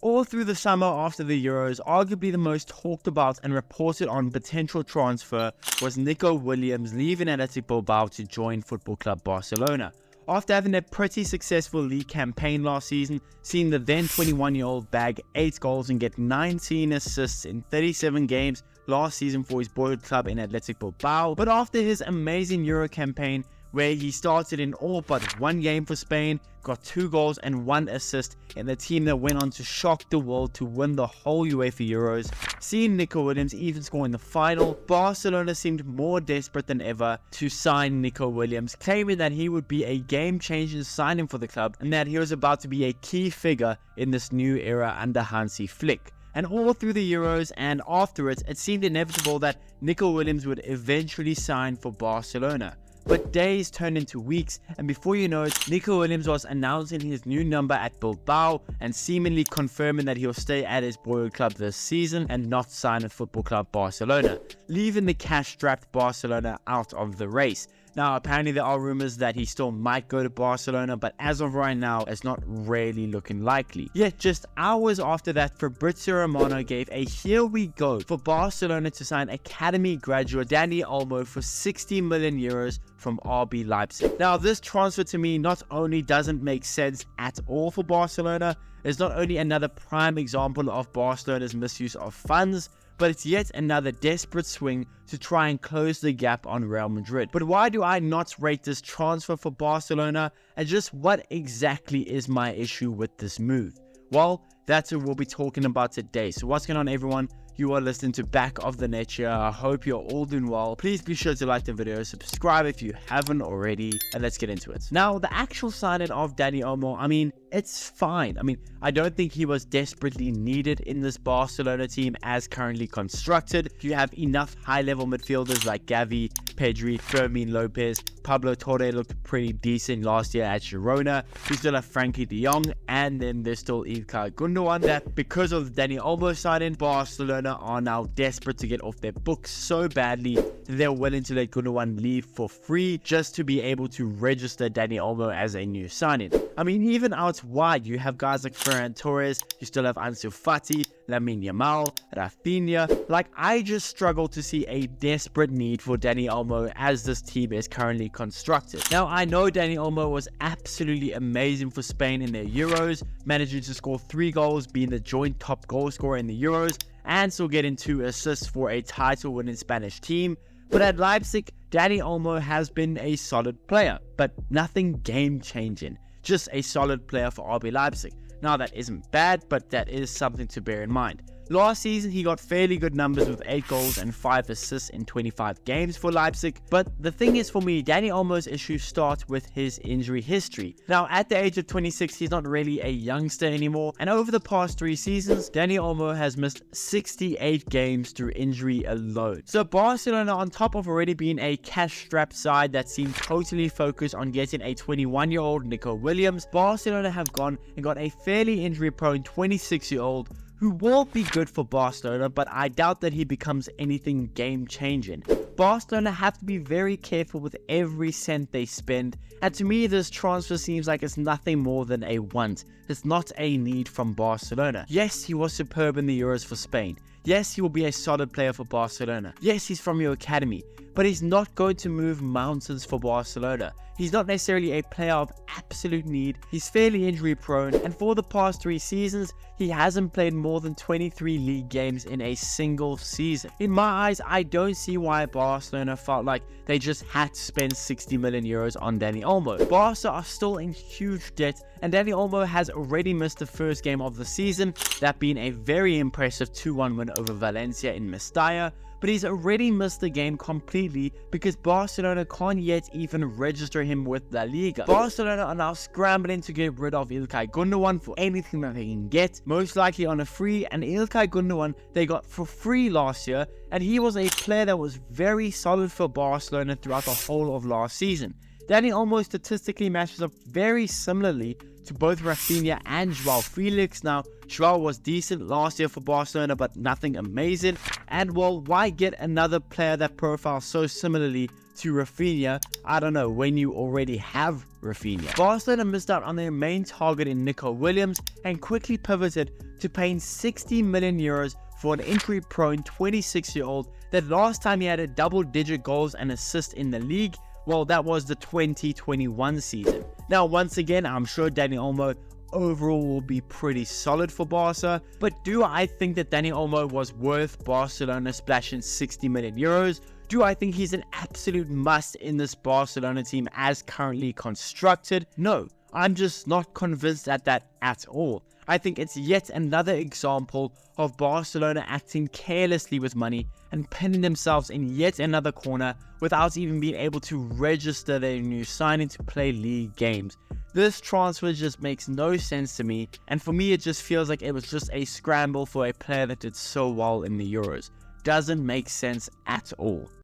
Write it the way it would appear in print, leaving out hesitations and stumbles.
All through the summer after the Euros, arguably the most talked about and reported on potential transfer was Nico Williams leaving Athletic Bilbao to join Football Club Barcelona. After having a pretty successful league campaign last season, seeing the then 21-year-old bag 8 goals and get 19 assists in 37 games last season for his boyhood club in Athletic Bilbao. But after his amazing Euro campaign, where he started in all but one game for Spain, got 2 goals and 1 assist in the team that went on to shock the world to win the whole UEFA Euros. Seeing Nico Williams even score in the final, Barcelona seemed more desperate than ever to sign Nico Williams, claiming that he would be a game-changing signing for the club and that he was about to be a key figure in this new era under Hansi Flick. And all through the Euros and afterwards, it seemed inevitable that Nico Williams would eventually sign for Barcelona. But days turned into weeks, and before you know it, Nico Williams was announcing his new number at Bilbao and seemingly confirming that he'll stay at his boyhood club this season and not sign at Football Club Barcelona, leaving the cash-strapped Barcelona out of the race. Now, apparently there are rumors that he still might go to Barcelona, but as of right now, it's not really looking likely. Yet, just hours after that, Fabrizio Romano gave a "here we go" for Barcelona to sign academy graduate Dani Olmo for 60 million euros from RB Leipzig. Now, this transfer to me not only doesn't make sense at all for Barcelona, it's not only another prime example of Barcelona's misuse of funds, but it's yet another desperate swing to try and close the gap on Real Madrid. But why do I not rate this transfer for Barcelona, and just what exactly is my issue with this move? Well, that's what we'll be talking about today. So what's going on, everyone? You are listening to Back of the Net here. I hope you're all doing well. Please be sure to like the video, subscribe if you haven't already, and let's get into it. Now, the actual signing of Dani Olmo, I mean, it's fine. I don't think he was desperately needed in this Barcelona team as currently constructed. You have enough high-level midfielders like Gavi, Pedri, Fermin Lopez, Pablo Torre looked pretty decent last year at Girona. You still have Frankie de Jong, and then there's still İlkay Gündoğan. That because of the Dani Olmo signing, Barcelona are now desperate to get off their books so badly that they're willing to let Gündoğan leave for free just to be able to register Dani Olmo as a new signing. Even out wide, you have guys like Ferran Torres, you still have Ansu Fati, Lamine Yamal, Rafinha. I just struggle to see a desperate need for Dani Olmo as this team is currently constructed. Now, I know Dani Olmo was absolutely amazing for Spain in their Euros, managing to score 3 goals, being the joint top goal scorer in the Euros, and still getting 2 assists for a title-winning Spanish team. But at Leipzig, Dani Olmo has been a solid player, but nothing game-changing. Just a solid player for RB Leipzig. Now, that isn't bad, but that is something to bear in mind. Last season, he got fairly good numbers with 8 goals and 5 assists in 25 games for Leipzig. But the thing is, for me, Dani Olmo's issues start with his injury history. Now, at the age of 26, he's not really a youngster anymore. And over the past 3 seasons, Dani Olmo has missed 68 games through injury alone. So Barcelona, on top of already being a cash-strapped side that seemed totally focused on getting a 21-year-old Nico Williams, Barcelona have gone and got a fairly injury-prone 26-year-old who will be good for Barcelona, but I doubt that he becomes anything game-changing. Barcelona have to be very careful with every cent they spend, and to me this transfer seems like it's nothing more than a want. It's not a need from Barcelona. Yes, he was superb in the Euros for Spain. Yes, he will be a solid player for Barcelona. Yes, he's from your academy, but he's not going to move mountains for Barcelona. He's not necessarily a player of absolute need. He's fairly injury prone, and for the past 3 seasons, he hasn't played more than 23 league games in a single season. In my eyes, I don't see why Barcelona felt like they just had to spend 60 million euros on Dani Olmo. Barca are still in huge debt, and Dani Olmo has already missed the first game of the season, that being a very impressive 2-1 win over Valencia in Mestalla. But he's already missed the game completely because Barcelona can't yet even register him with La Liga. Barcelona are now scrambling to get rid of İlkay Gündoğan for anything that they can get, most likely on a free, and İlkay Gündoğan they got for free last year, and he was a player that was very solid for Barcelona throughout the whole of last season. Dani Olmo statistically matches up very similarly to both Rafinha and João Felix. Now, Joao was decent last year for Barcelona, but nothing amazing. And well, why get another player that profiles so similarly to Rafinha? I don't know, when you already have Rafinha. Barcelona missed out on their main target in Nico Williams and quickly pivoted to paying 60 million euros for an injury-prone 26-year-old that last time he had a double-digit goals and assists in the league, well, that was the 2021 season. Now, once again, I'm sure Dani Olmo overall will be pretty solid for Barca, but do I think that Dani Olmo was worth Barcelona splashing 60 million euros? Do I think he's an absolute must in this Barcelona team as currently constructed? No, I'm just not convinced at that at all. I think it's yet another example of Barcelona acting carelessly with money and pinning themselves in yet another corner without even being able to register their new signing to play league games. This transfer just makes no sense to me, and for me it just feels like it was just a scramble for a player that did so well in the Euros. Doesn't make sense at all.